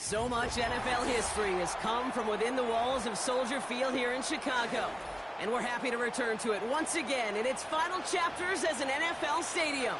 So much NFL history has come from within the walls of Soldier Field here in Chicago. And we're happy to return to it once again in its final chapters as an NFL stadium.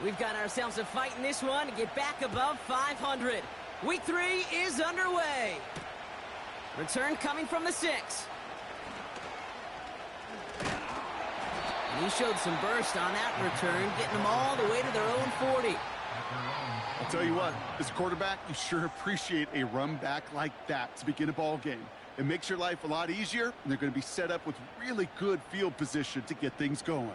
We've got ourselves a fight in this one to get back above 500. Week 3 is underway. Return coming from the 6. And he showed some burst on that return, getting them all the way to their own 40. I'll tell you what, as a quarterback, you sure appreciate a run back like that to begin a ball game. It makes your life a lot easier, and they're going to be set up with really good field position to get things going.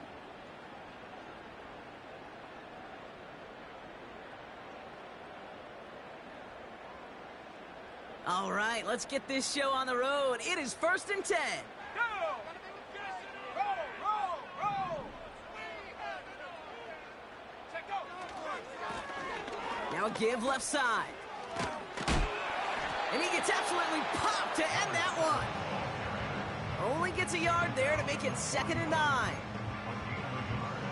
All right, let's get this show on the road. It is 1st and 10. Now give left side. And he gets absolutely popped to end that one. Only gets a yard there to make it 2nd and 9.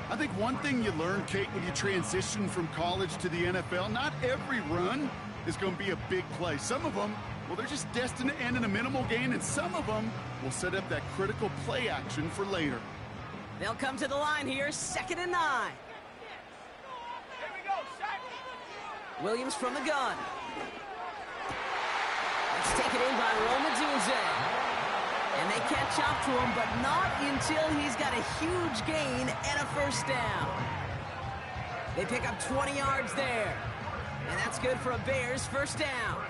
I think one thing you learn, Kate, when you transition from college to the NFL, not every run is going to be a big play. Some of them, well, they're just destined to end in a minimal gain, and some of them will set up that critical play action for later. They'll come to the line here, 2nd and 9. Williams from the gun. It's taken in by Romadunze. And they catch up to him, but not until he's got a huge gain and a 1st down. They pick up 20 yards there. And that's good for a Bears 1st down.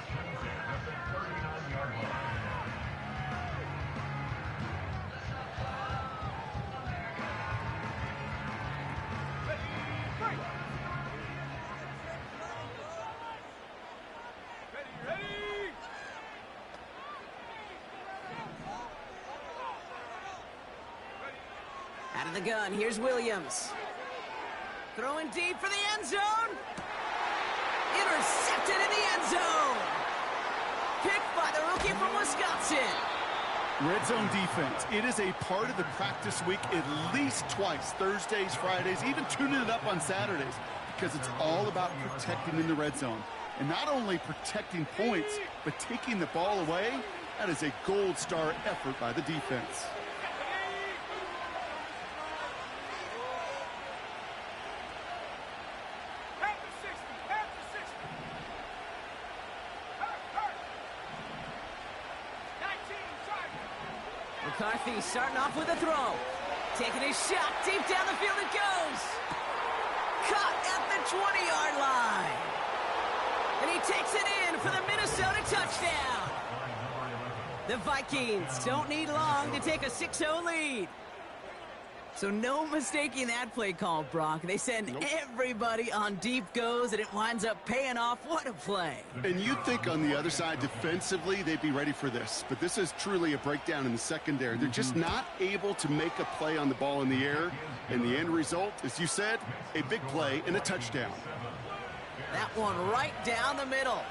Out of the gun, here's Williams. Throwing deep for the end zone. Intercepted in the end zone. Picked by the rookie from Wisconsin. Red zone defense. It is a part of the practice week at least twice, Thursdays, Fridays, even tuning it up on Saturdays, because it's all about protecting in the red zone. And not only protecting points, but taking the ball away. That is a gold star effort by the defense. McCarthy starting off with a throw. Taking his shot. Deep down the field it goes. Caught at the 20-yard line. And he takes it in for the Minnesota touchdown. The Vikings don't need long to take a 6-0 lead. So no mistaking that play call, Brock. They send everybody on deep goes, and it winds up paying off. What a play. And you'd think on the other side, defensively, they'd be ready for this. But this is truly a breakdown in the secondary. They're just not able to make a play on the ball in the air. And the end result, as you said, a big play and a touchdown. That one right down the middle.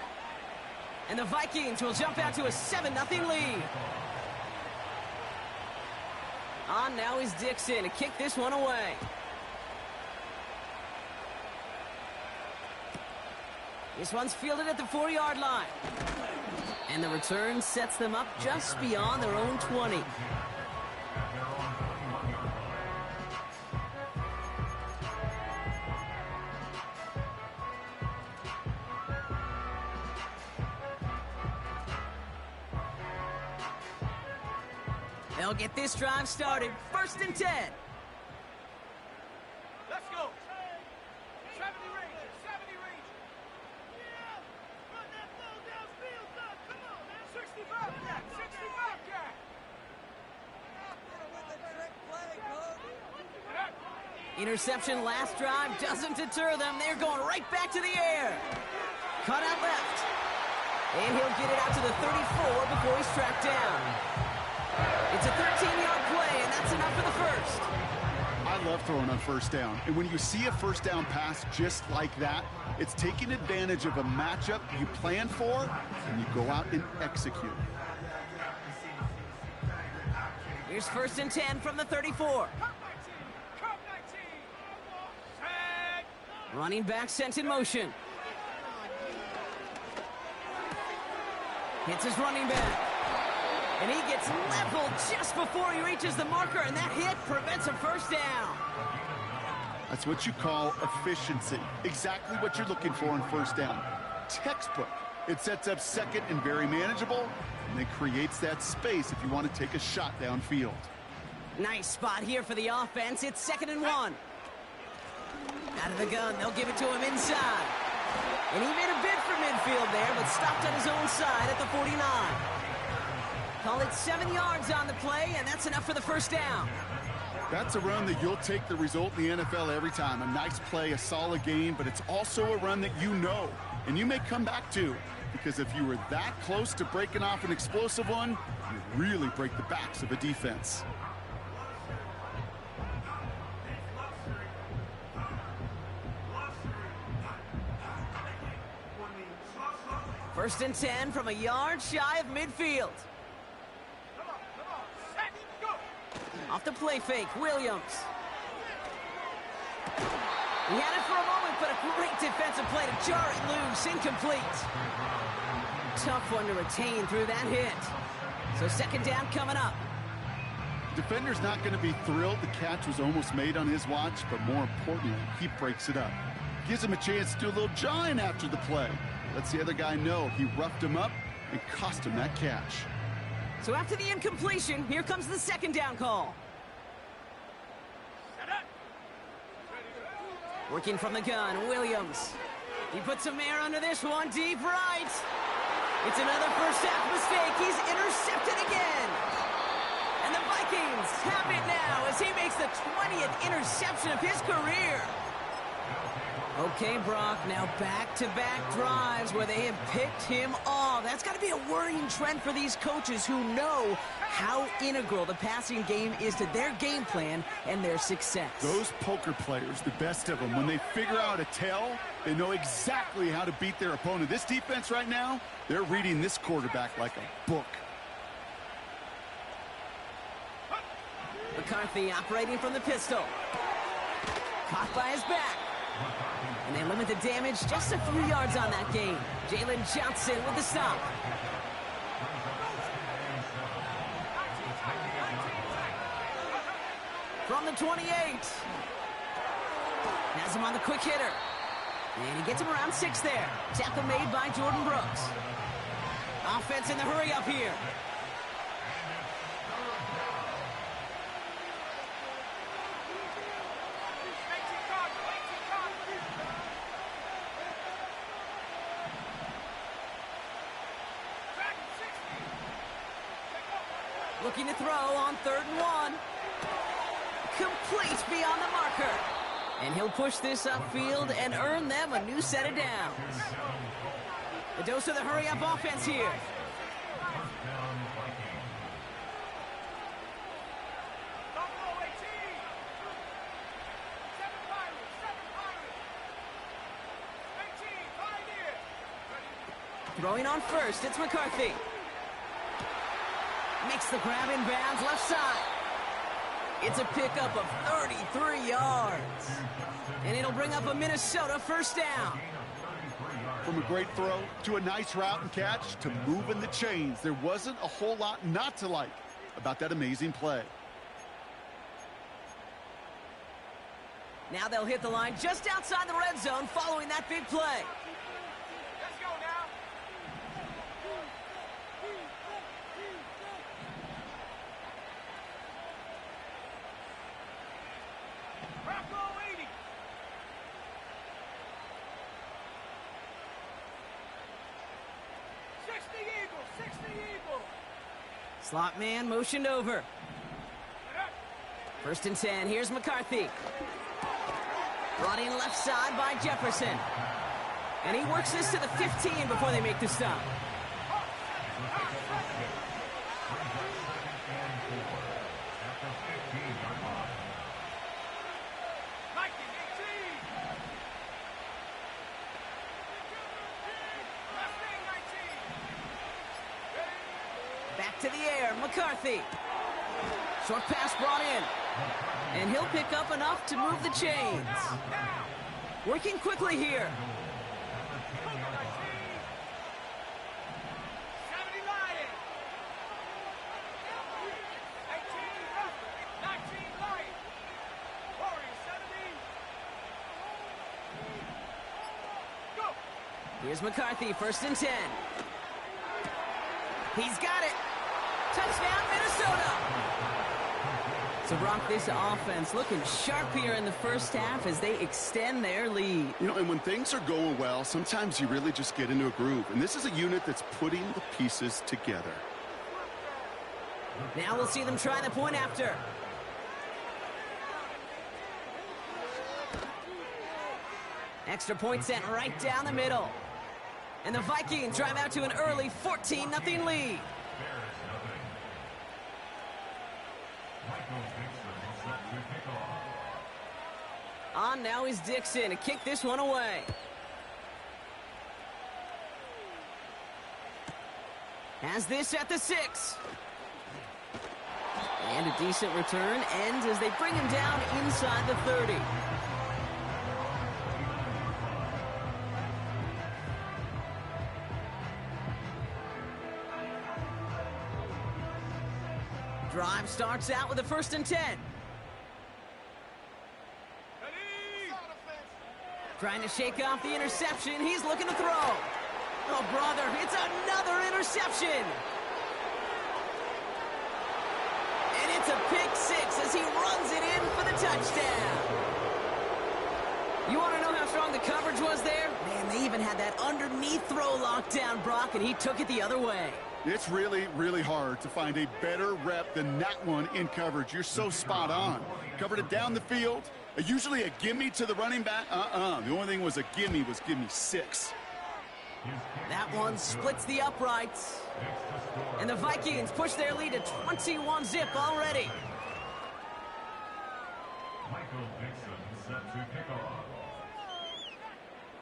And the Vikings will jump out to a 7-0 lead. On now is Dixon to kick this one away. This one's fielded at the 4-yard line. And the return sets them up just beyond their own 20. They'll get this drive started. 1st and 10. Let's go. 70 Rangers, 70 Rangers. Interception last drive doesn't deter them. They're going right back to the air. Cut out left. And he'll get it out to the 34 before he's tracked down. It's a 13-yard play, and that's enough for the first. I love throwing on first down. And when you see a first down pass just like that, it's taking advantage of a matchup you plan for, and you go out and execute. Here's 1st and 10 from the 34. Running back sent in motion. Hits his running back. And he gets leveled just before he reaches the marker, and that hit prevents a first down. That's what you call efficiency. Exactly what you're looking for in first down. Textbook. It sets up second and very manageable, and it creates that space if you want to take a shot downfield. Nice spot here for the offense. It's 2nd and 1. Out of the gun, they'll give it to him inside. And he made a bid for midfield there, but stopped on his own side at the 49. Call it 7 yards on the play, and that's enough for the first down. That's a run that you'll take the result in the NFL every time. A nice play, a solid gain, but it's also a run that you know, and you may come back to, because if you were that close to breaking off an explosive one, you really break the backs of a defense. First and 10 from a yard shy of midfield. Off the play fake, Williams. He had it for a moment, but a great defensive play to jar it loose, incomplete. Tough one to retain through that hit. So 2nd down coming up. Defender's not going to be thrilled the catch was almost made on his watch, but more importantly, he breaks it up. Gives him a chance to do a little jawing after the play. Lets the other guy know he roughed him up and cost him that catch. So after the incompletion, here comes the 2nd down call. Working from the gun, Williams. He puts some air under this one, deep right. It's another first half mistake. He's intercepted again. And the Vikings have it now as he makes the 20th interception of his career. Okay, Brock, now back-to-back drives where they have picked him off. That's got to be a worrying trend for these coaches who know how integral the passing game is to their game plan and their success. Those poker players, the best of them, when they figure out a tell, they know exactly how to beat their opponent. This defense right now, they're reading this quarterback like a book. McCarthy operating from the pistol. Caught by his back. And they limit the damage just a few yards on that game. Jalen Johnson with the stop. From the 28. Has him on the quick hitter. And he gets him around 6 there. Tackle made by Jordan Brooks. Offense in the hurry up here. Looking to throw on 3rd and 1. Complete beyond the marker. And he'll push this upfield and earn them a new set of downs. The dose of the hurry-up offense here. Throwing on first, it's McCarthy. Makes the grab in bounds left side. It's a pickup of 33 yards. And it'll bring up a Minnesota first down. From a great throw to a nice route and catch to moving the chains, there wasn't a whole lot not to like about that amazing play. Now they'll hit the line just outside the red zone following that big play. Let's go now. Bravo 80. Slot man motioned over. 1st and 10. Here's McCarthy. Brought in left side by Jefferson. And he works this to the 15 before they make the stop. Back to the air, McCarthy. Short pass brought in. And he'll pick up enough to move the chains. Working quickly here. Here's McCarthy, 1st and 10. He's got it. Touchdown, Minnesota. So, Brock, this offense looking sharp here in the first half as they extend their lead. You know, and when things are going well, sometimes you really just get into a groove. And this is a unit that's putting the pieces together. Now we'll see them try the point after. Extra point sent right down the middle. And the Vikings drive out to an early 14-0 lead. On now is Dixon to kick this one away. Has this at the 6. And a decent return ends as they bring him down inside the 30. Drive starts out with a 1st and 10. Trying to shake off the interception. He's looking to throw. Oh, brother, it's another interception. And it's a pick 6 as he runs it in for the touchdown. You want to know how strong the coverage was there? Man, they even had that underneath throw locked down, Brock, and he took it the other way. It's really, really hard to find a better rep than that one in coverage. You're so spot on. Covered it down the field. Usually a gimme to the running back. The only thing was a gimme 6. That one splits the uprights. And the Vikings push their lead to 21-0 already.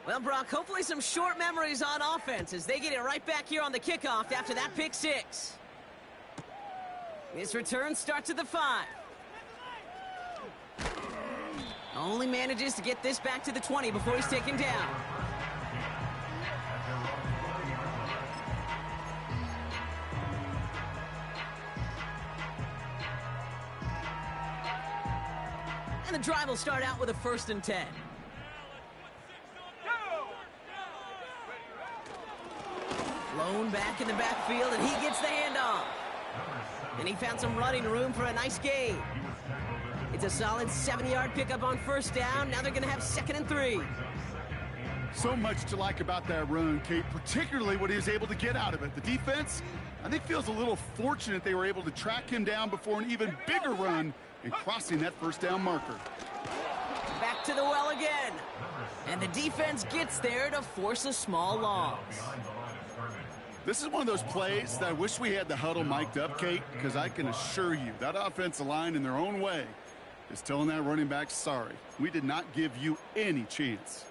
Well, Brock, hopefully some short memories on offense as they get it right back here on the kickoff after that pick 6. This return starts at the 5. Only manages to get this back to the 20 before he's taken down. And the drive will start out with a 1st and 10. Blown back in the backfield, and he gets the handoff. And he found some running room for a nice gain. It's a solid 70-yard pickup on 1st down. Now they're going to have 2nd and 3. So much to like about that run, Kate, particularly what he was able to get out of it. The defense, I think, feels a little fortunate they were able to track him down before an even bigger run and crossing that 1st down marker. Back to the well again. And the defense gets there to force a small loss. This is one of those plays that I wish we had the huddle mic'd up, Kate, because I can assure you that offensive line in their own way is telling that running back, sorry, we did not give you any chance.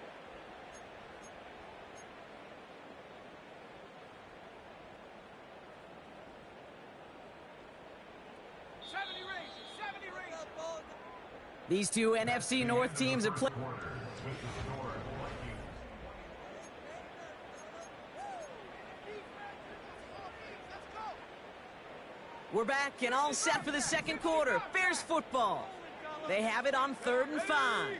These two NFC North teams have played. We're back and all set for the 2nd quarter. Bears football. They have it on 3rd and 5.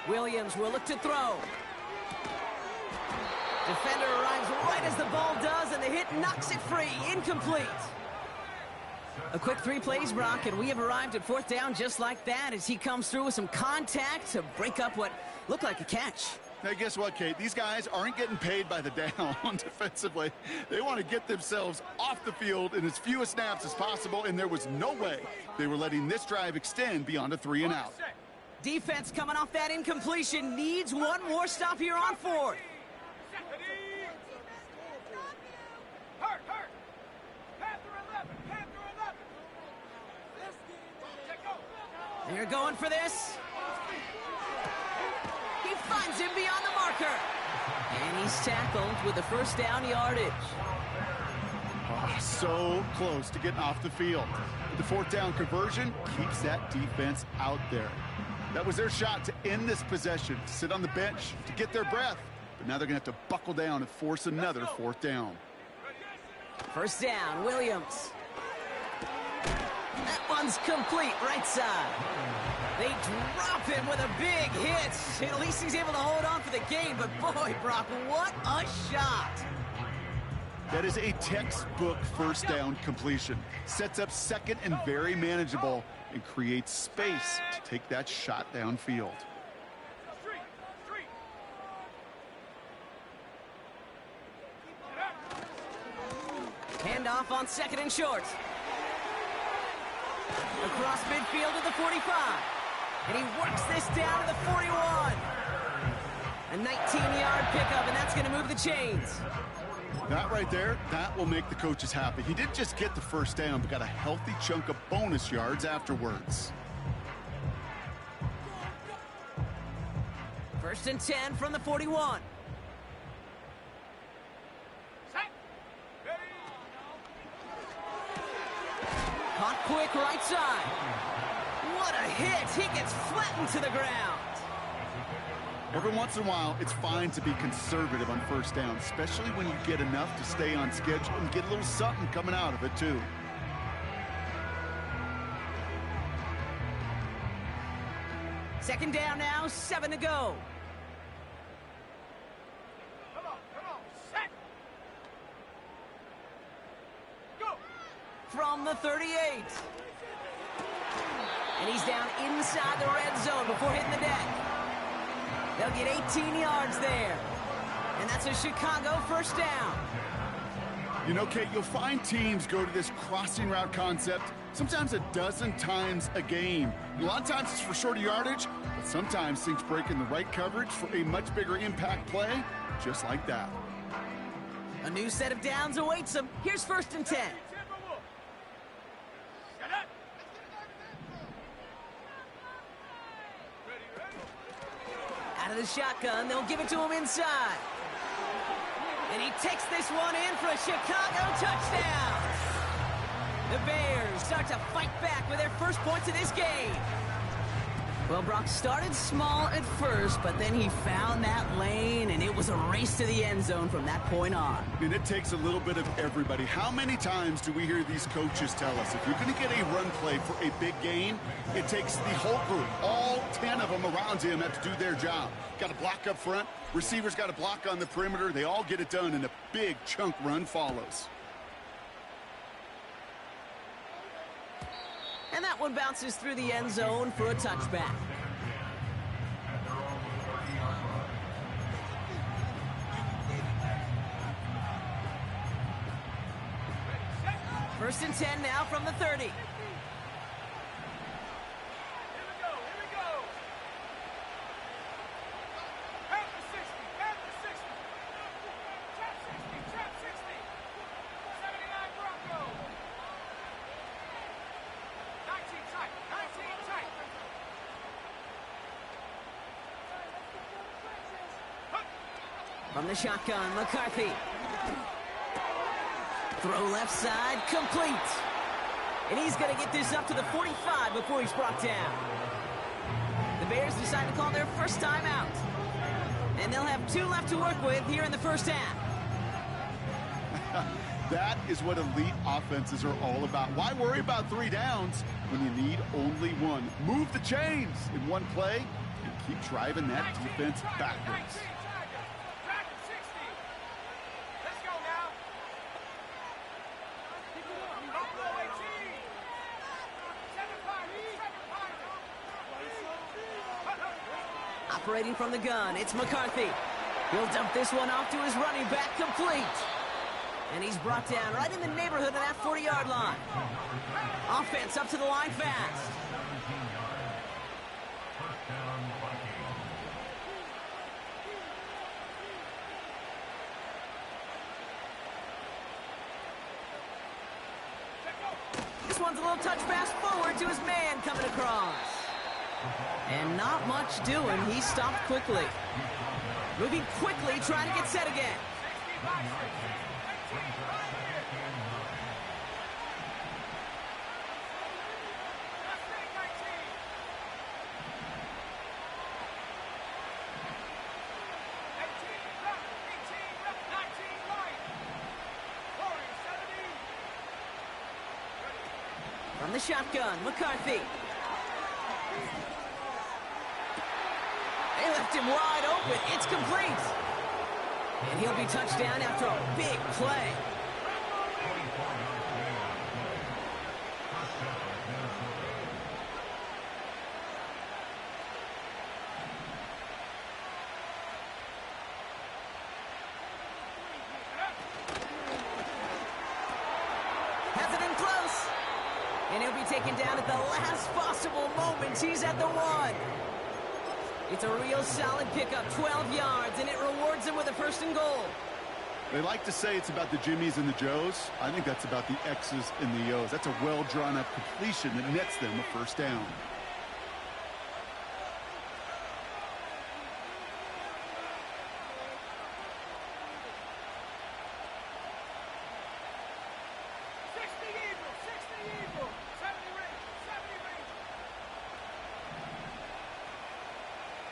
Williams will look to throw. Defender arrives right as the ball does, and the hit knocks it free. Incomplete. A quick 3 plays, Brock, and we have arrived at 4th down just like that as he comes through with some contact to break up what looked like a catch. Now, guess what, Kate? These guys aren't getting paid by the down defensively. They want to get themselves off the field in as few snaps as possible, and there was no way they were letting this drive extend beyond a 3 and out. Defense coming off that incompletion needs one more stop here on fourth. Hurt! Panther 11! Panther 11! They're going for this. He finds him beyond the marker. And he's tackled with the first down yardage. Oh, so close to getting off the field. The fourth down conversion keeps that defense out there. That was their shot to end this possession, to sit on the bench, to get their breath. But now they're going to have to buckle down and force another fourth down. First down, Williams. That one's complete, right side. They drop him with a big hit. At least he's able to hold on for the game, but boy, Brock, what a shot. That is a textbook first down completion. Sets up second and very manageable and creates space to take that shot downfield. Handoff on second and short. Across midfield to the 45. And he works this down to the 41. A 19-yard pickup, and that's going to move the chains. That right there, that will make the coaches happy. He didn't just get the first down, but got a healthy chunk of bonus yards afterwards. First and 10 from the 41. Caught quick right side. What a hit. He gets flattened to the ground. Every once in a while, it's fine to be conservative on first down, especially when you get enough to stay on schedule and get a little something coming out of it, too. Second down now, 7 to go. Come on, set! Go! From the 38. And he's down inside the red zone before hitting the deck. They'll get 18 yards there. And that's a Chicago first down. You know, Kate, you'll find teams go to this crossing route concept sometimes a dozen times a game. A lot of times it's for shorter yardage, but sometimes things break in the right coverage for a much bigger impact play, just like that. A new set of downs awaits them. Here's first and 10. Out of the shotgun, they'll give it to him inside. And he takes this one in for a Chicago touchdown. The Bears start to fight back with their first points of this game. Well, Brock started small at first, but then he found that lane, and it was a race to the end zone from that point on. And it takes a little bit of everybody. How many times do we hear these coaches tell us, if you're going to get a run play for a big gain, it takes the whole group, all 10 of them around him have to do their job. Got to block up front, receivers got to block on the perimeter. They all get it done, and a big chunk run follows. And that one bounces through the end zone for a touchback. First and 10 now from the 30. Here we go! Panther 60! Trap 60! 79 Bronco! 19 tight! From the shotgun, McCarthy. Throw left side, complete. And he's going to get this up to the 45 before he's brought down. The Bears decide to call their first time out. And they'll have 2 left to work with here in the first half. That is what elite offenses are all about. Why worry about 3 downs when you need only 1? Move the chains in one play and keep driving that defense backwards. Trap 60! Let's go now! Buffalo 18! 7-5! Operating from the gun, it's McCarthy. He'll dump this one off to his running back, complete. And he's brought down right in the neighborhood of that 40-yard line. Offense up to the line fast. one's a little touch pass forward to his man coming across. And not much doing. He stopped quickly. Moving quickly, trying to get set again. 18, From the shotgun, McCarthy. They left him wide open. It's complete. And he'll be touchdown after a big play. Has it in close. And he'll be taken down at the last possible moment. He's at the 1. It's a real solid pickup, 12 yards, and it rewards him with a 1st and goal. They like to say it's about the Jimmies and the Joes. I think that's about the X's and the O's. That's a well-drawn-up completion that nets them a 1st down.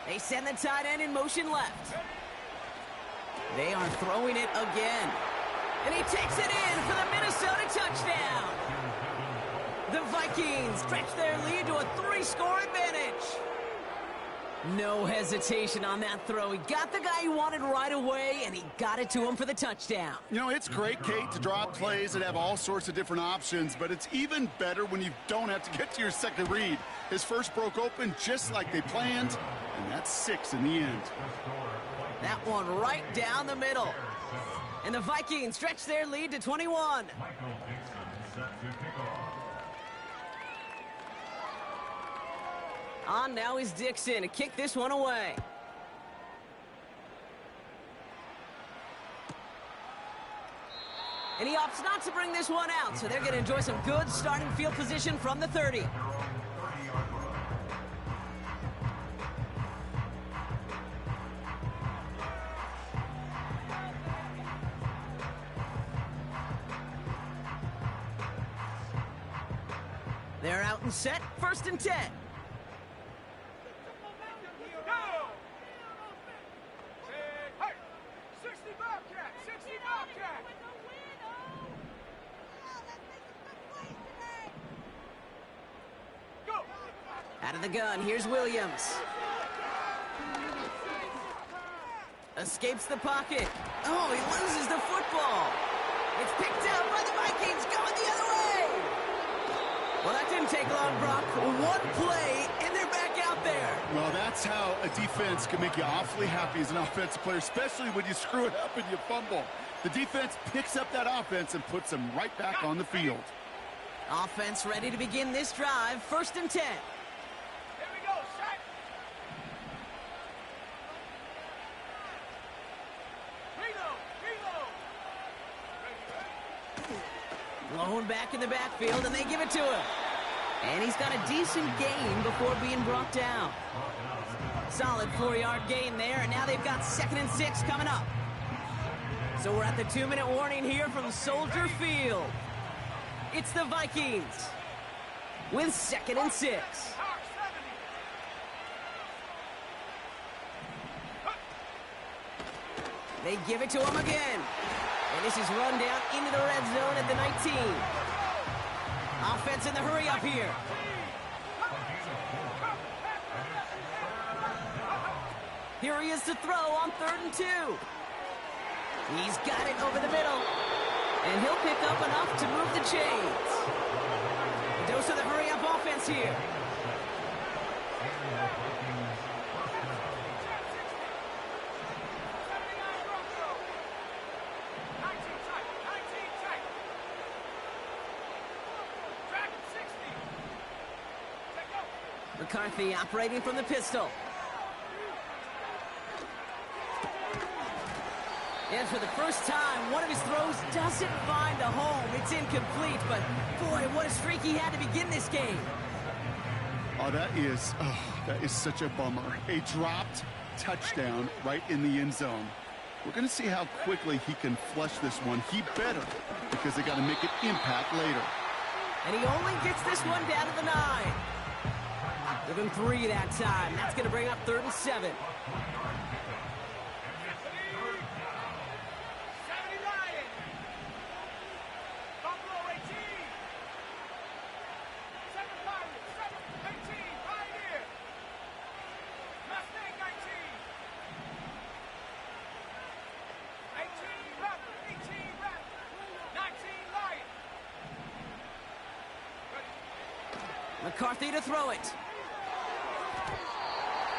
They send the tight end in motion left. They are throwing it again. And he takes it in for the Minnesota touchdown. The Vikings stretch their lead to a 3-score advantage. No hesitation on that throw. He got the guy he wanted right away, and he got it to him for the touchdown. You know, it's great, Kate, to draw plays and have all sorts of different options, but it's even better when you don't have to get to your second read. His first broke open just like they planned, and that's 6 in the end. That one right down the middle. And the Vikings stretch their lead to 21. On now is Dixon to kick this one away. And he opts not to bring this one out, so they're going to enjoy some good starting field position from the 30. They're out and set, 1st and 10. Go! 60 Bobcat! 60 Bobcat! Go! Out of the gun, here's Williams. Escapes the pocket. Oh, he loses the football. It's picked up by the Vikings, going the other way. Well, that didn't take long, Brock. One play, and they're back out there. Well, that's how a defense can make you awfully happy as an offensive player, especially when you screw it up and you fumble. The defense picks up that offense and puts them right back on the field. Offense ready to begin this drive, 1st and 10. Here we go, set! Reload! Blown back in the backfield, and they give it to him. And he's got a decent gain before being brought down. Solid 4-yard gain there, and now they've got 2nd and 6 coming up. So we're at the 2-minute warning here from Soldier Field. It's the Vikings with 2nd and 6. They give it to him again. And this is run down into the red zone at the 19. Offense in the hurry up here. Here he is to throw on 3rd and 2. He's got it over the middle. And he'll pick up enough to move the chains. A dose of the hurry-up offense here. McCarthy operating from the pistol. And for the first time, one of his throws doesn't find a home. It's incomplete, but boy, what a streak he had to begin this game. Oh, that is such a bummer. A dropped touchdown right in the end zone. We're going to see how quickly he can flush this one. He better, because they got to make an impact later. And he only gets this one down to the 9. Give him 3 that time. That's going to bring up 3rd and 7. McCarthy to throw it.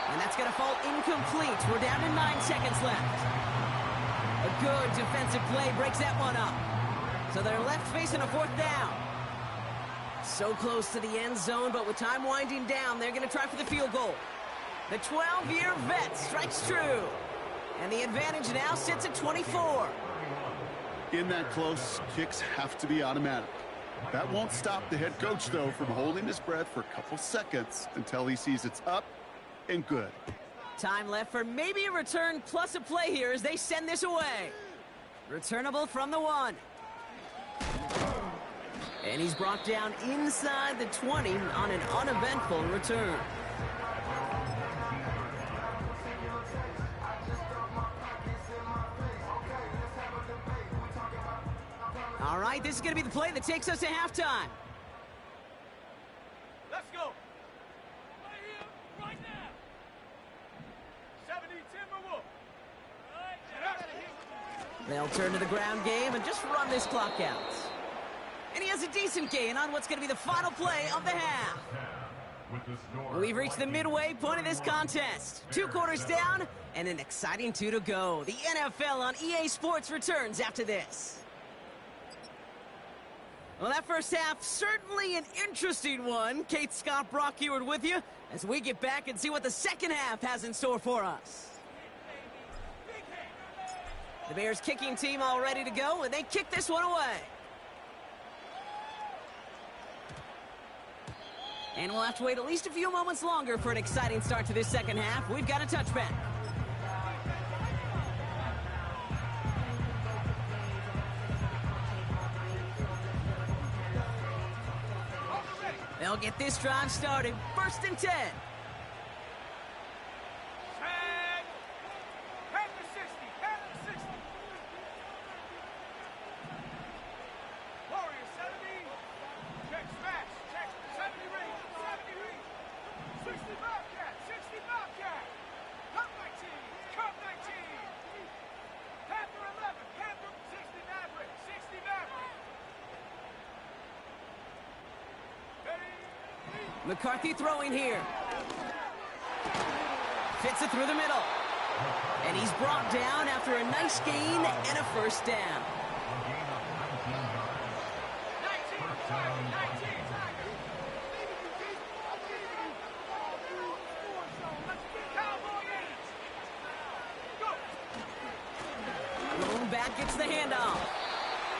And that's going to fall incomplete. We're down to 9 seconds left. A good defensive play breaks that one up. So they're left facing a 4th down. So close to the end zone, but with time winding down, they're going to try for the field goal. The 12-year vet strikes true. And the advantage now sits at 24. In that close, kicks have to be automatic. That won't stop the head coach, though, from holding his breath for a couple seconds until he sees it's up and good. Time left for maybe a return plus a play here as they send this away. Returnable from the 1. And he's brought down inside the 20 on an uneventful return. All right, this is going to be the play that takes us to halftime. Let's go. Right here, right now. 70 Timberwolves. They'll turn to the ground game and just run this clock out. And he has a decent gain on what's going to be the final play of the half. We've reached the midway point of this contest. 2 quarters down and an exciting 2 to go. The NFL on EA Sports returns after this. Well, that first half, certainly an interesting one. Kate, Scott, Brock Eward with you as we get back and see what the second half has in store for us. The Bears kicking team all ready to go, and they kick this one away. And we'll have to wait at least a few moments longer for an exciting start to this second half. We've got a touchback. They'll get this drive started. 1st and 10. Warriors 70. Check smash. Check 70 ring. 70 ring. 60 Bobcat. 60 Bobcat. Cup 19. Cup 19. Panther 11. Panther 60 Maverick. 60 Maverick. McCarthy throwing here. Fits it through the middle. And he's brought down after a nice gain and a 1st down. 19. Lone back gets the handoff.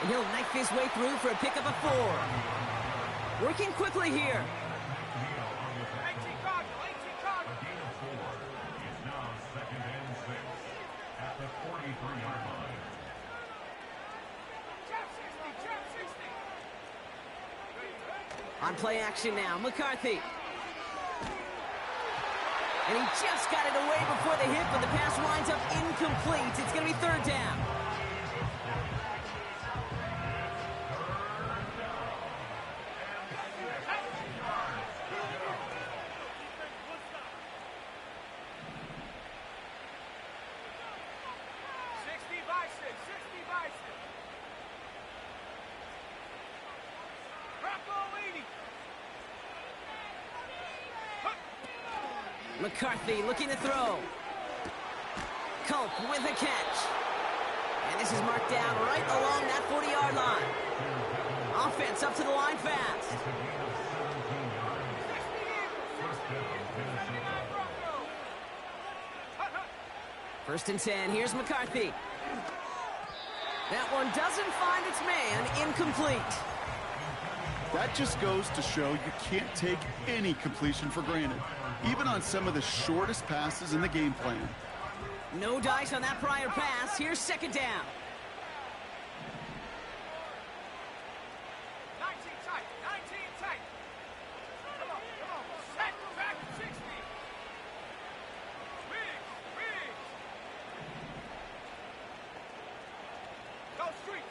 And he'll knife his way through for a pickup of 4. Working quickly here. On play action now, McCarthy. And he just got it away before the hit, but the pass winds up incomplete. It's going to be 3rd down. McCarthy looking to throw. Culp with a catch. And this is marked down right along that 40-yard line. Offense up to the line fast. First and 10. Here's McCarthy. That one doesn't find its man, incomplete. That just goes to show you can't take any completion for granted, even on some of the shortest passes in the game plan. No dice on that prior pass. Here's second down. 19 tight, 19 tight. Come on. Set, back, 60. Wings. Go street.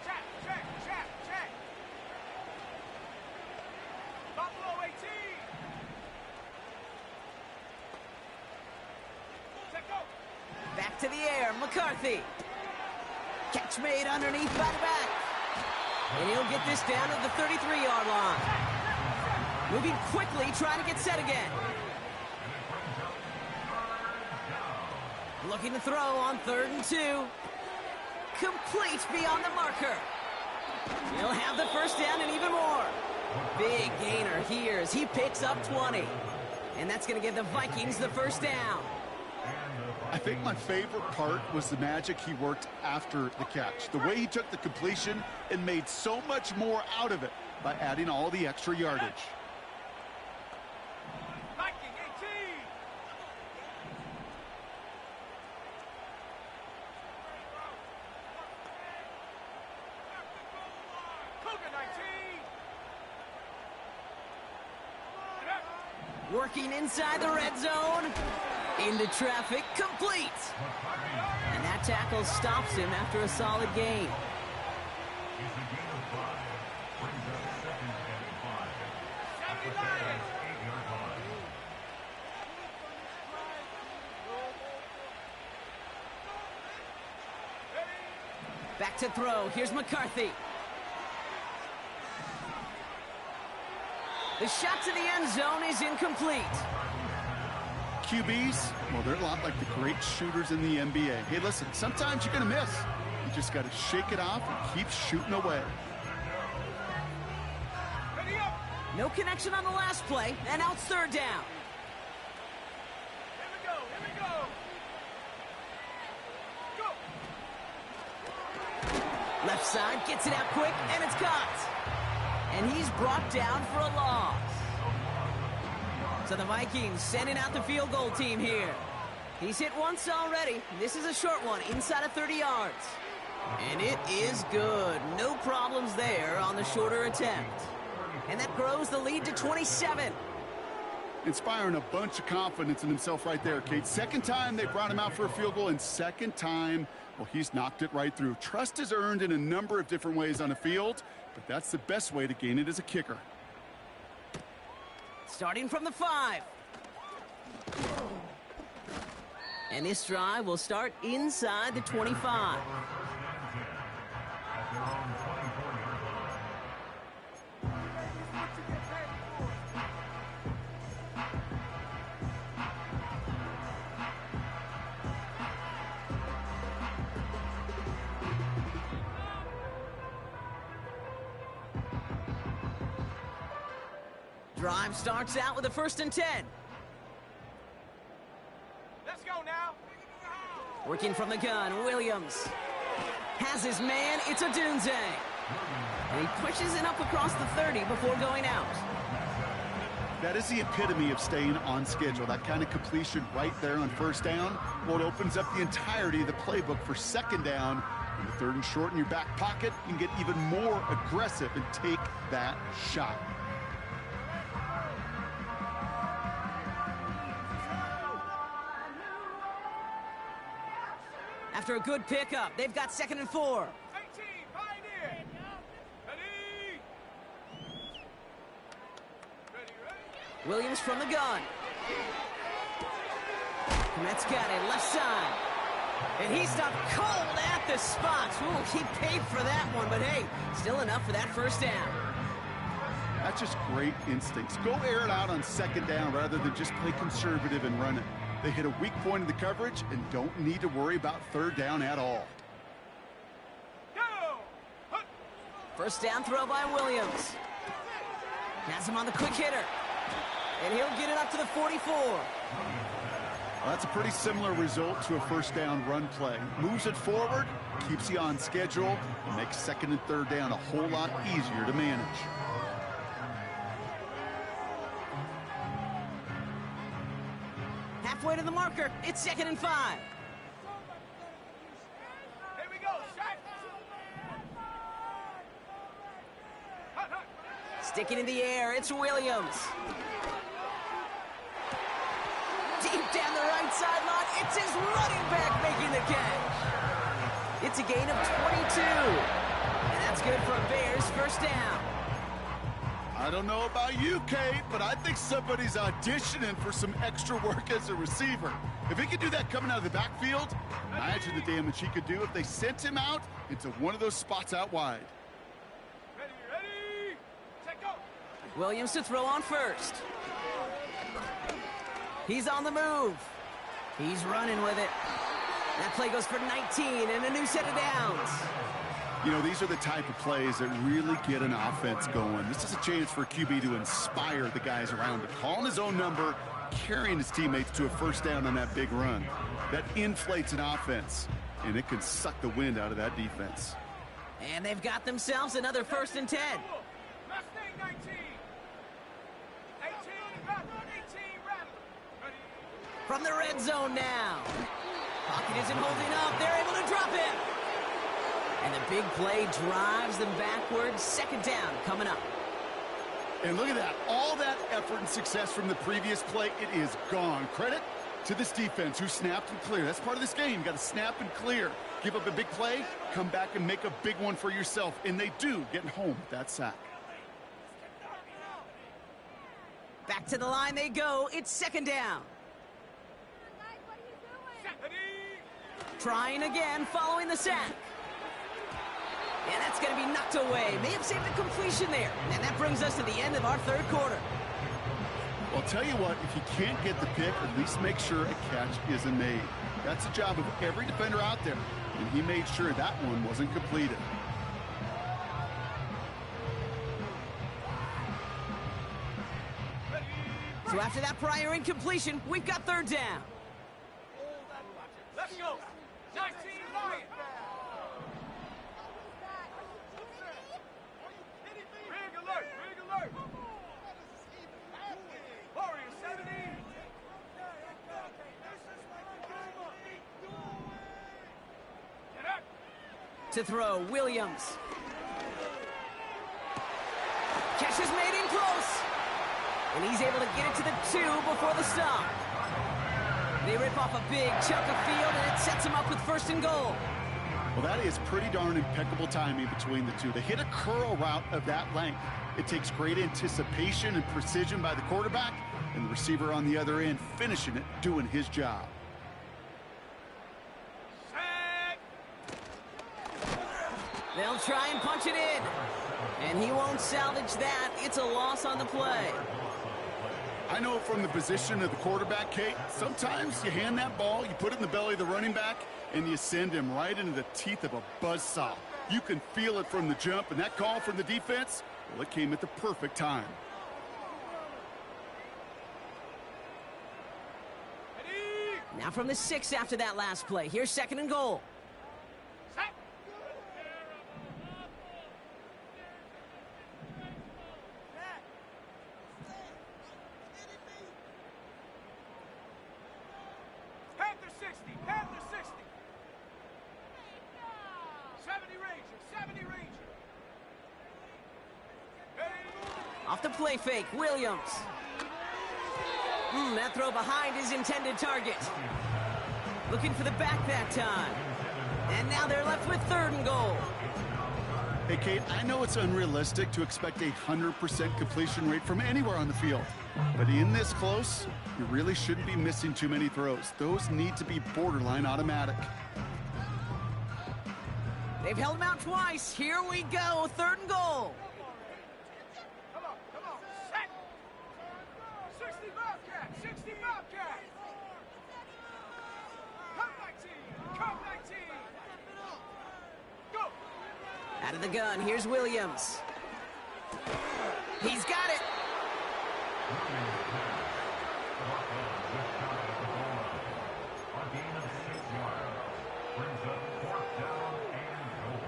Check. Buffalo 18. Check, go. Back to the air, McCarthy. Catch made underneath by the back. And he'll get this down to the 33-yard line. Moving quickly, trying to get set again. Looking to throw on 3rd and 2. Complete beyond the marker. He'll have the first down and even more. Big gainer here as he picks up 20. And that's going to give the Vikings the first down. I think my favorite part was the magic he worked after the catch. The way he took the completion and made so much more out of it by adding all the extra yardage. Viking 18. Cougar 19. Working inside the red zone. Into traffic, complete. And that tackle stops him after a solid gain. Back to throw. Here's McCarthy. The shot to the end zone is incomplete. QBs, well, they're a lot like the great shooters in the NBA. Hey, listen, sometimes you're going to miss. You just got to shake it off and keep shooting away. No connection on the last play, and now it's 3rd down. Here we go. Go. Left side, gets it out quick, and it's caught. And he's brought down for a loss. So the Vikings sending out the field goal team here. He's hit once already. This is a short one, inside of 30 yards. And it is good. No problems there on the shorter attempt. And that grows the lead to 27. Inspiring a bunch of confidence in himself right there, Kate. Second time they brought him out for a field goal, and second time, well, he's knocked it right through. Trust is earned in a number of different ways on the field, but that's the best way to gain it as a kicker. Starting from the 5. And this drive will start inside the 25. Drive starts out with a 1st and 10. Let's go now. Working from the gun, Williams has his man. It's a Dunze. And he pushes it up across the 30 before going out. That is the epitome of staying on schedule. That kind of completion right there on 1st down. Well, it opens up the entirety of the playbook for 2nd down. In the 3rd and short in your back pocket, you can get even more aggressive and take that shot. After a good pickup, they've got 2nd and 4. 18, Pioneer. Ready. Williams from the gun. Met's got it, left side. And he stopped cold at the spot. Ooh, he paid for that one, but hey, still enough for that 1st down. That's just great instincts. Go air it out on 2nd down rather than just play conservative and run it. They hit a weak point in the coverage and don't need to worry about 3rd down at all. Go! 1st down throw by Williams. Has him on the quick hitter. And he'll get it up to the 44. That's a pretty similar result to a first down run play. Moves it forward, keeps you on schedule, and makes second and third down a whole lot easier to manage. Halfway to the marker, it's 2nd and 5. Here we go, set. Hut, hut. Sticking in the air, it's Williams. Deep down the right sideline, it's his running back making the catch. It's a gain of 22. And that's good for a Bears first down. I don't know about you, Kate, but I think somebody's auditioning for some extra work as a receiver. If he could do that coming out of the backfield, imagine the damage he could do if they sent him out into one of those spots out wide. Ready, ready, set, go. Williams to throw on first. He's on the move. He's running with it. That play goes for 19 and a new set of downs. You know, these are the type of plays that really get an offense going. This is a chance for a QB to inspire the guys around him. Calling his own number, carrying his teammates to a first down on that big run. That inflates an offense, and it can suck the wind out of that defense. And they've got themselves another 1st and 10. Mustang 19. 18, rattle, 18, rattle. Ready. From the red zone now. Pocket isn't holding up. They're able to drop it. And the big play drives them backwards. 2nd down coming up. And look at that. All that effort and success from the previous play, it is gone. Credit to this defense who snapped and cleared. That's part of this game. You got to snap and clear. Give up a big play, come back and make a big one for yourself. And they do, getting home with that sack. Back to the line they go. It's 2nd down. Ready. Trying again following the sack. And that's going to be knocked away. May have saved a completion there. And that brings us to the end of our 3rd quarter. Well, I'll tell you what, if you can't get the pick, at least make sure a catch isn't made. That's the job of every defender out there. And he made sure that one wasn't completed. So after that prior incompletion, we've got 3rd down. Let's go. 19, Lion. Rig alert, rig alert. Warrior 70. Get up. To throw, Williams. Catch is made in close. And he's able to get it to the 2 before the stop. They rip off a big chunk of field, and it sets him up with 1st and goal. Well, that is pretty darn impeccable timing between the two. They hit a curl route of that length. It takes great anticipation and precision by the quarterback, and the receiver on the other end finishing it, doing his job. Set. They'll try and punch it in. And he won't salvage that. It's a loss on the play. I know from the position of the quarterback, Kate, sometimes you hand that ball, you put it in the belly of the running back, and you send him right into the teeth of a buzzsaw. You can feel it from the jump, and that call from the defense, well, it came at the perfect time. Ready. Now from the 6 after that last play. Here's 2nd and goal. Set. Panther 60, Panther 60. 70 Ranger, 70 Ranger. Ready. Off the play fake, Williams. That throw behind his intended target. Looking for the back that time. And now they're left with 3rd and goal. Hey, Kate, I know it's unrealistic to expect a 100% completion rate from anywhere on the field. But in this close, you really shouldn't be missing too many throws. Those need to be borderline automatic. They've held him out twice. Here we go, 3rd and goal. Come on, set. 60 Bobcat, 60 Bobcat. Come 19, come 19. Go. Out of the gun, here's Williams. He's got it. A gain of 6 yards. Brings up 4th down and goal.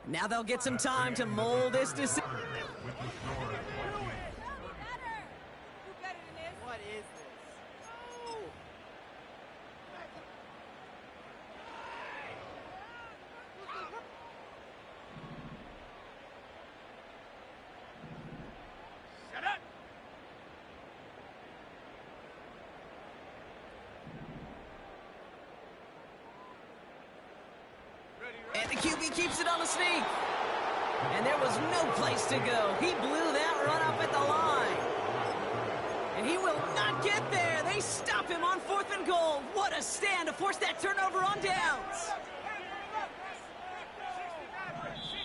Now they'll get some time to mold this decision. With the score at 14. What is this? Set up. And the QB keeps it on the sneak. And there was no place to go. He blew that run up at the line. And he will not get there. They stop him on 4th and goal. What a stand to force that turnover on downs.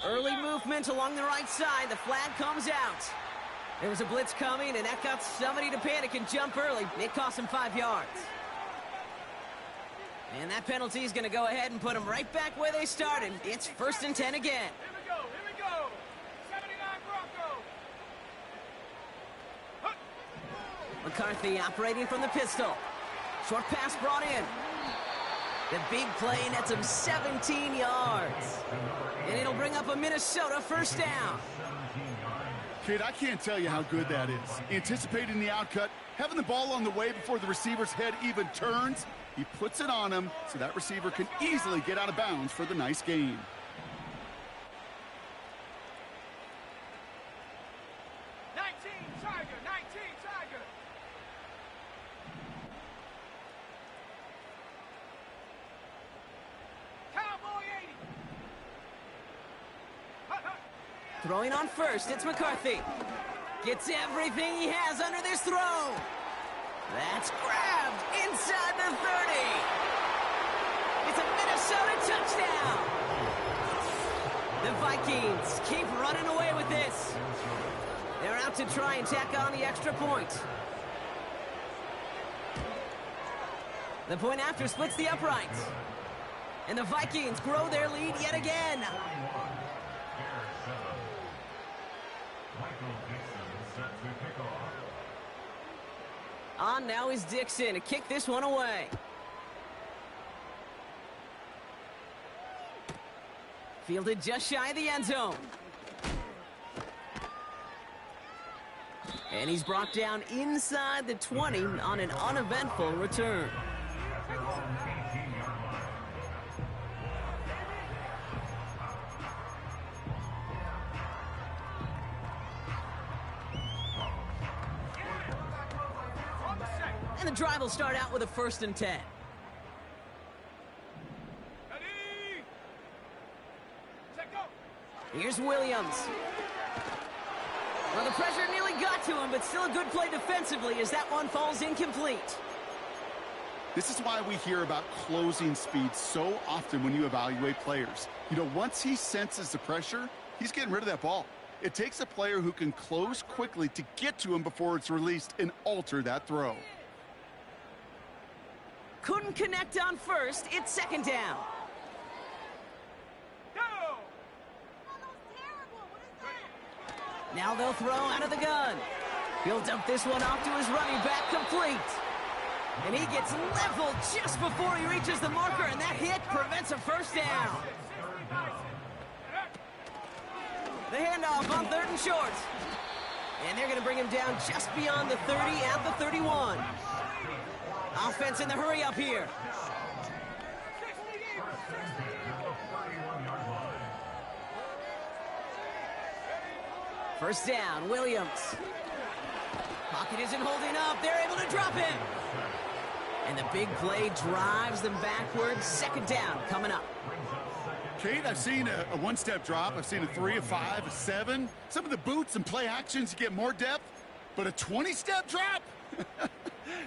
Early movement along the right side. The flag comes out. There was a blitz coming, and that got somebody to panic and jump early. It cost him 5 yards. And that penalty is going to go ahead and put them right back where they started. It's 1st and 10 again. Here we go. 79 Broncos. McCarthy operating from the pistol. Short pass brought in. The big play nets him 17 yards. And it'll bring up a Minnesota 1st down. Kid, I can't tell you how good that is. Anticipating the outcut, having the ball on the way before the receiver's head even turns. He puts it on him so that receiver can easily get out of bounds for the nice gain. Tiger. 19 Tiger. Cowboy 80. Throwing on 1st, it's McCarthy. Gets everything he has under this throw. That's grabbed inside the 30. It's a Minnesota touchdown. The Vikings keep running away with this. They're out to try and tack on the extra point. The point after splits the uprights. And the Vikings grow their lead yet again. On now is Dixon to kick this one away. Fielded just shy of the end zone. And he's brought down inside the 20 on an uneventful return. And the drive will start out with a 1st and 10. Ready. Set, go. Here's Williams. Well, the pressure nearly got to him, but still a good play defensively as that one falls incomplete. This is why we hear about closing speed so often when you evaluate players. You know, once he senses the pressure, he's getting rid of that ball. It takes a player who can close quickly to get to him before it's released and alter that throw. Couldn't connect on 1st. It's 2nd down. Go. Now they'll throw out of the gun. He'll dump this one off to his running back, complete. And he gets leveled just before he reaches the marker, and that hit prevents a 1st down. The handoff on 3rd and short. And they're going to bring him down just beyond the 30 at the 31. Offense in the hurry up here. First down, Williams. Pocket isn't holding up. They're able to drop him. And the big play drives them backwards. 2nd down coming up. Kate, I've seen a one-step drop. I've seen a 3, a 5, a 7. Some of the boots and play actions, you get more depth. But a 20-step drop?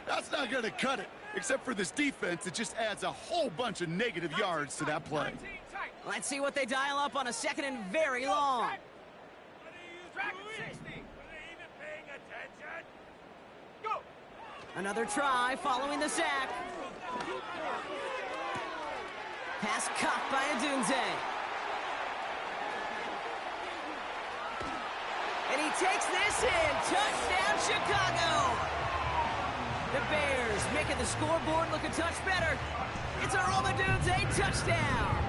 That's not going to cut it. Except for this defense, it just adds a whole bunch of negative yards to that play. Let's see what they dial up on a 2nd and very long. Another try following the sack. Pass caught by Adunze. And he takes this in. Touchdown, Chicago! The Bears making the scoreboard look a touch better. It's a Rome Odunze touchdown.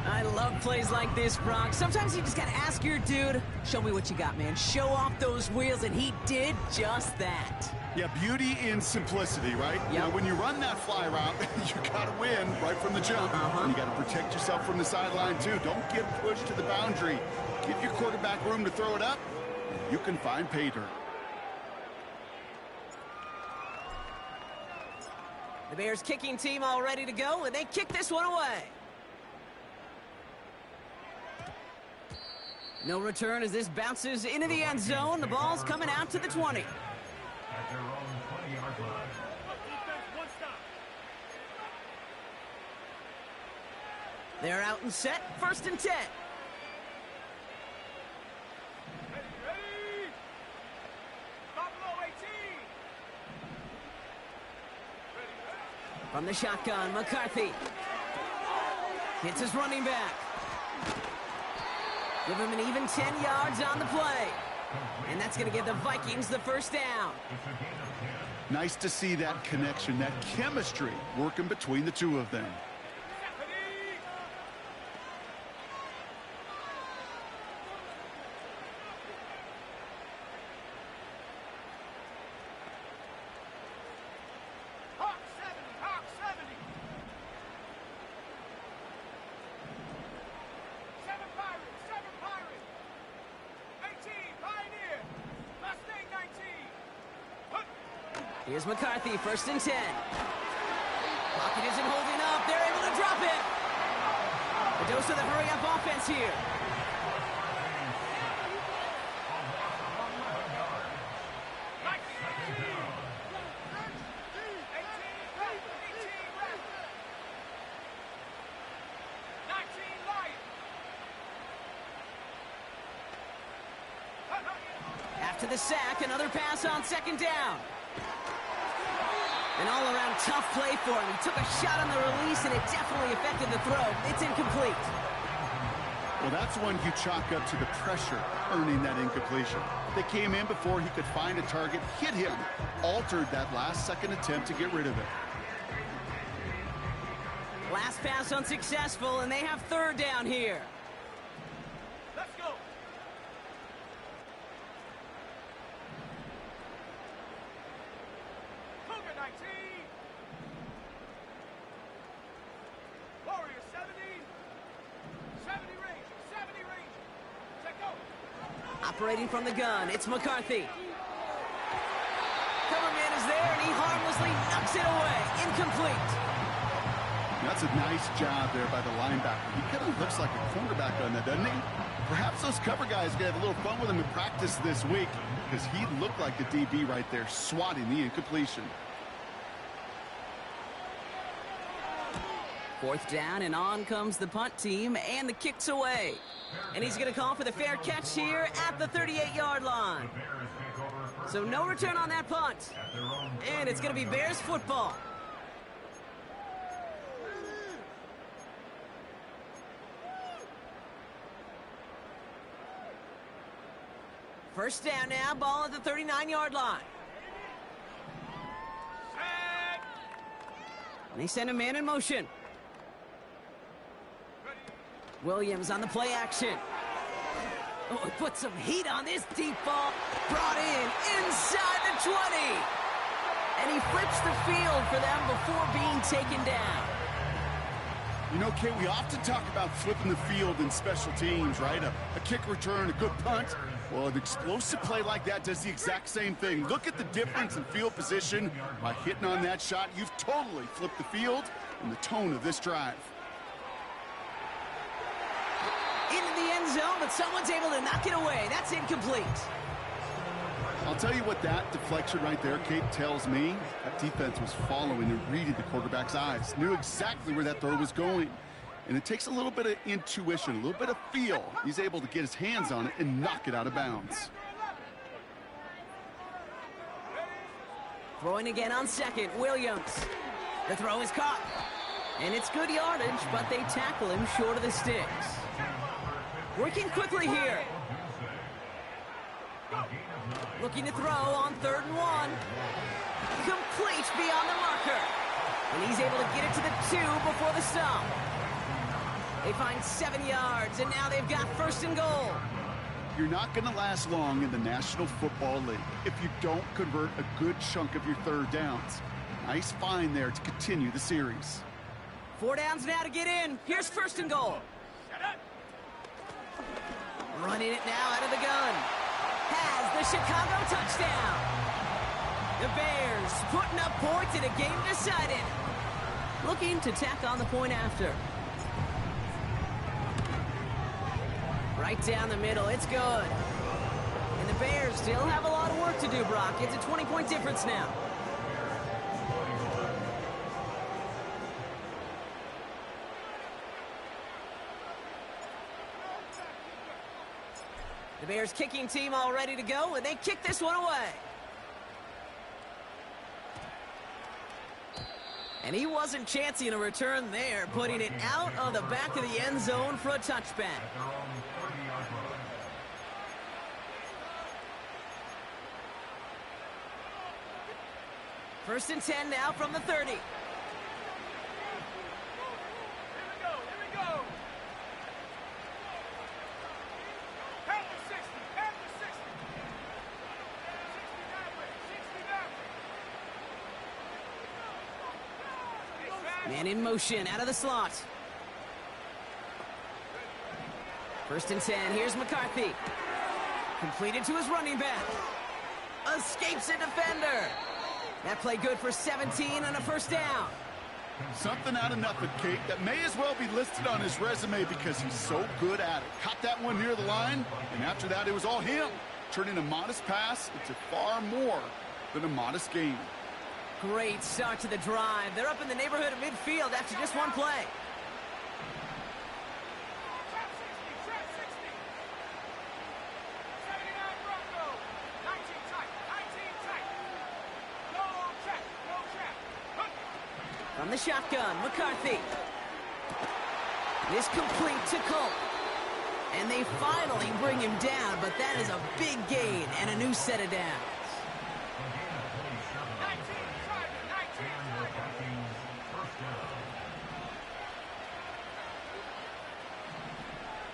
I love plays like this, Brock. Sometimes you just got to ask your dude, show me what you got, man. Show off those wheels, and he did just that. Yeah, beauty in simplicity, right? Yep. Now, when you run that fly route, you got to win right from the jump. And you got to protect yourself from the sideline, too. Don't get pushed to the boundary. Give your quarterback room to throw it up, and you can find pay dirt. The Bears kicking team all ready to go, and they kick this one away. No return as this bounces into the end zone. The ball's coming out to the 20. At their own 20-yard line. One stop. They're out and set. 1st and 10. Ready? Buffalo 18. Ready? From the shotgun, McCarthy. Hits his running back. Give him an even 10 yards on the play. And that's going to give the Vikings the first down. It's a gain of 10. Nice to see that connection, that chemistry working between the two of them. Ready? Hawk 70, Hawk 70. 7 Pirates, 7 Pirates. 18, Pioneer. Mustang 19. Hunt. Here's McCarthy, 1st and 10. Pocket isn't holding up. They're able to drop it. A dose of the hurry-up offense here. After the sack, another pass on 2nd down. An all-around tough play for him. He took a shot on the release, and it definitely affected the throw. It's incomplete. Well, that's one you chalk up to the pressure earning that incompletion. They came in before he could find a target, hit him, altered that last-second attempt to get rid of it. Last pass unsuccessful, and they have 3rd down here. Let's go. Cougar 19. Warrior 70. 70 Ranger, 70 Ranger. Check go. Operating from the gun, it's McCarthy. Coverman is there, and he harmlessly knocks it away. Incomplete. That's a nice job there by the linebacker. He kind of looks like a cornerback on that, doesn't he? Perhaps those cover guys are going to have a little fun with him in practice this week because he looked like the DB right there, swatting the incompletion. 4th down, and on comes the punt team, and the kick's away. And he's going to call for the fair catch here at the 38-yard line. The Bears take over first So no return on that punt. at their own And it's going to be Bears football. First down now, ball at the 39-yard line. Set. And they send a man in motion. Williams on the play action. Oh, he put some heat on this deep ball. Brought in inside the 20. And he flips the field for them before being taken down. You know, Kate, we often talk about flipping the field in special teams, right? A kick return, a good punt. Well, an explosive play like that does the exact same thing. Look at the difference in field position. By hitting on that shot, you've totally flipped the field and the tone of this drive. Into the end zone, but someone's able to knock it away. That's incomplete. I'll tell you what that deflection right there, Kate, tells me. That defense was following and reading the quarterback's eyes. Knew exactly where that throw was going. And it takes a little bit of intuition, a little bit of feel. He's able to get his hands on it and knock it out of bounds. Throwing again on second, Williams. The throw is caught. And it's good yardage, but they tackle him short of the sticks. Working quickly here. Looking to throw on 3rd and 1. Complete beyond the marker. And he's able to get it to the 2 before the stop. They find 7 yards, and now they've got 1st and goal. You're not going to last long in the National Football League if you don't convert a good chunk of your 3rd downs. Nice find there to continue the series. 4 downs now to get in. Here's 1st and goal. Running it now out of the gun. Has the Chicago touchdown. The Bears putting up points in a game decided. Looking to tack on the point after. Right down the middle, it's good. And the Bears still have a lot of work to do, Brock. It's a 20-point difference now. The Bears kicking team all ready to go, and they kick this one away. And he wasn't chancing a return there, putting it out of the back of the end zone for a touchback. 1st and 10 now from the 30. Here we go. Pound the 60. 60 that way. 60 that way. Man in motion, out of the slot. 1st and 10, here's McCarthy. Completed to his running back. Escapes a defender. That play good for 17 on a 1st down. Something out of nothing, Kate, that may as well be listed on his resume because he's so good at it. Caught that one near the line, and after that, it was all him. Turning a modest pass into far more than a modest gain. Great start to the drive. They're up in the neighborhood of midfield after just one play. Trap 60. 79 Bronco. 19 tight. No trap. From the shotgun, McCarthy. This complete to Colt. And they finally bring him down, but that is a big gain and a new set of downs. 19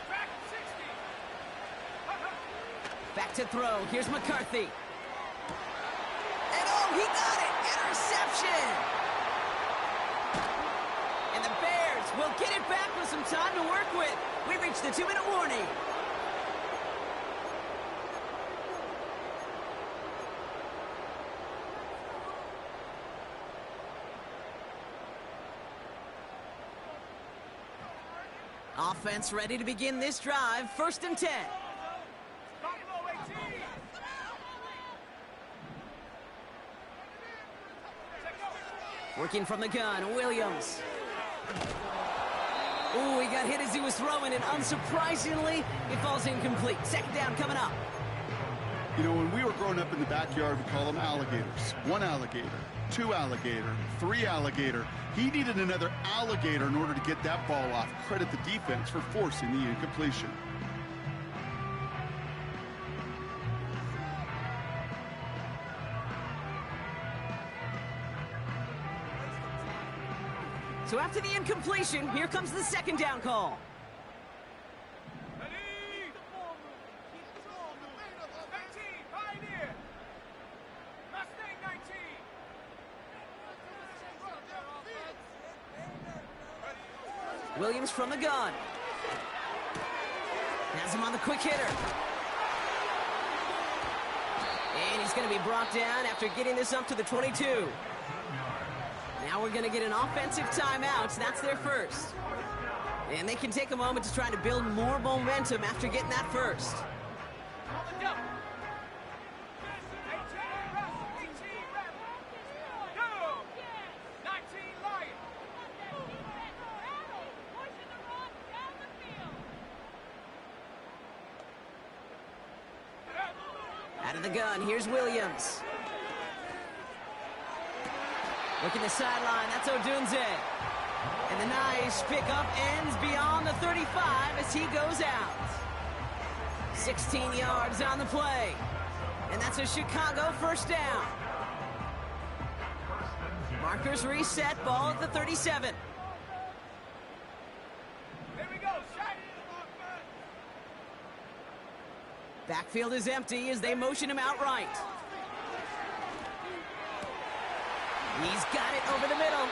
Back 60. Back to throw. Here's McCarthy. And oh, he got it! Interception! And the Bears will get it back with some time to work with. We reached the 2-minute warning. Offense ready to begin this drive. 1st and 10. Buffalo 18. Working from the gun, Williams. Ooh, he got hit as he was throwing, and unsurprisingly, it falls incomplete. 2nd down coming up. You know, when we were growing up in the backyard, we call them alligators. 1 alligator, 2 alligator, 3 alligator. He needed another alligator in order to get that ball off. Credit the defense for forcing the incompletion. So after the incompletion, here comes the 2nd down call. Ready? 19, Pioneer. Mustang 19. Williams from the gun. Has him on the quick hitter. And he's going to be brought down after getting this up to the 22. Now we're going to get an offensive timeout. That's their first. And they can take a moment to try to build more momentum after getting that first. Go. 18 Rebel. Go. 19 Lion. Out of the gun, here's Williams. Looking the sideline, that's Odunze. And the nice pickup ends beyond the 35 as he goes out. 16 yards on the play. And that's a Chicago first down. Markers reset, ball at the 37. Here we go. Shot. Backfield is empty as they motion him out right. He's got it over the middle.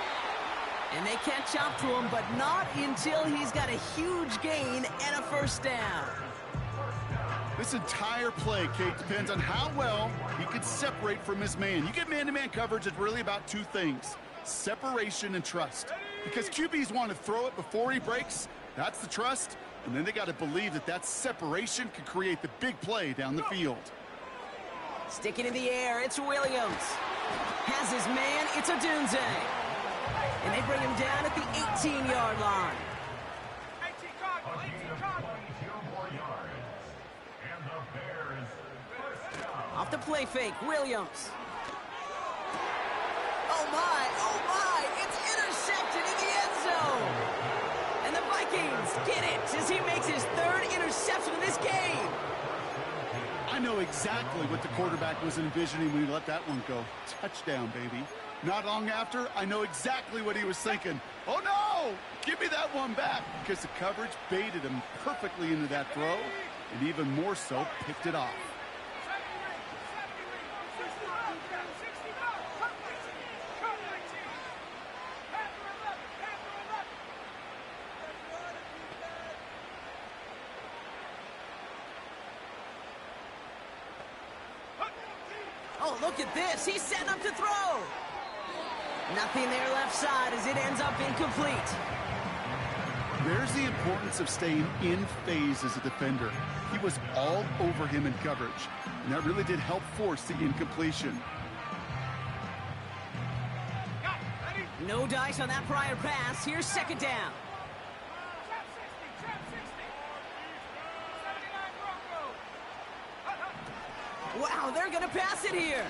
And they catch up to him, but not until he's got a huge gain and a first down. This entire play, Kate, depends on how well he can separate from his man. You get man-to-man coverage, it's really about two things: separation and trust. Because QBs want to throw it before he breaks. That's the trust. And then they got to believe that that separation can create the big play down the field. Sticking in the air, it's Williams. Has his man, it's Odunze. And they bring him down at the 18-yard line. 18 Cardinals. 18 Cardinals. 22 more yards. And the Bears first down. Off the play fake, Williams. Oh my, it's intercepted in the end zone. And the Vikings get it as he makes his third interception of this game. I know exactly what the quarterback was envisioning when he let that one go. Touchdown, baby. Not long after, I know exactly what he was thinking. Oh, no! Give me that one back, because the coverage baited him perfectly into that throw, and even more so, picked it off. 70. Oh, look at this. He's setting up to throw. Nothing there left side as it ends up incomplete. There's the importance of staying in phase as a defender. He was all over him in coverage, and that really did help force the incompletion. No dice on that prior pass. Here's second down. Trap 60. Trap 60. 79 Broncos. Wow, they're going to pass it here.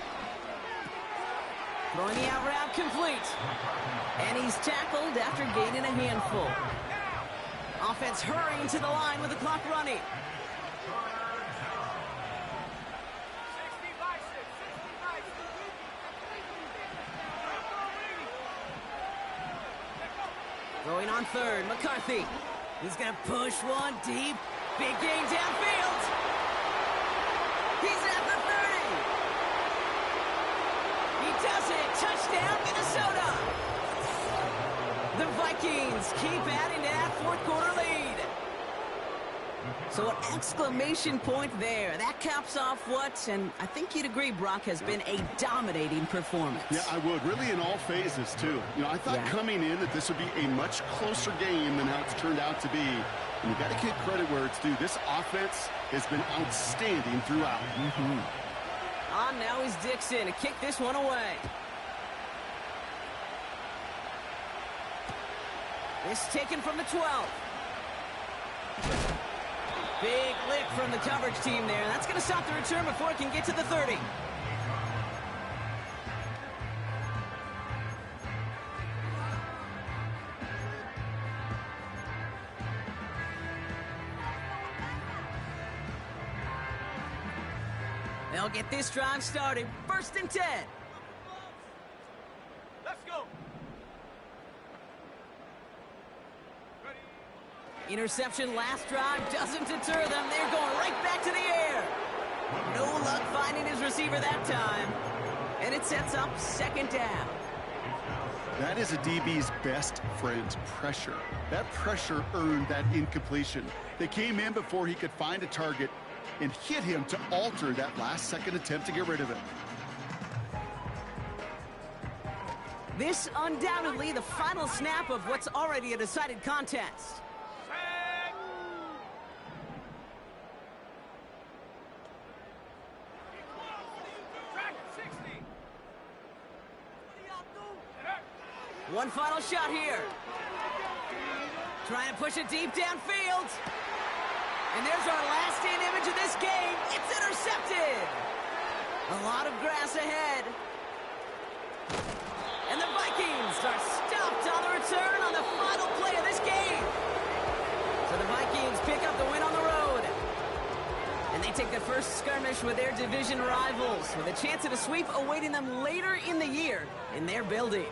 Throwing the out route complete. And he's tackled after gaining a handful. Offense hurrying to the line with the clock running. 60 biceps. 60 biceps. Throwing on third, McCarthy. He's going to push one deep. Big gain downfield. He's at the 30. He does it. Touchdown, Minnesota. The Vikings keep adding to that fourth quarter lead. So an exclamation point there. That caps off what, and I think you'd agree, Brock, has been a dominating performance. Yeah, I would. Really in all phases, too. You know, I thought coming in that this would be a much closer game than how it's turned out to be. And you got to give credit where it's due. This offense has been outstanding throughout. On now is Dixon to kick this one away. This taken from the 12. Big lick from the coverage team there. That's going to stop the return before it can get to the 30. They'll get this drive started. First and 10. Let's go. Interception last drive doesn't deter them. They're going right back to the air. No luck finding his receiver that time. And it sets up second down. That is a DB's best friend, pressure. That pressure earned that incompletion. They came in before he could find a target and hit him to alter that last-second attempt to get rid of it. This undoubtedly the final snap of what's already a decided contest. One final shot here. Trying to push it deep downfield. And there's our last-stand image of this game. It's intercepted. A lot of grass ahead. And the Vikings And they take the first skirmish with their division rivals, with a chance at a sweep awaiting them later in the year in their building.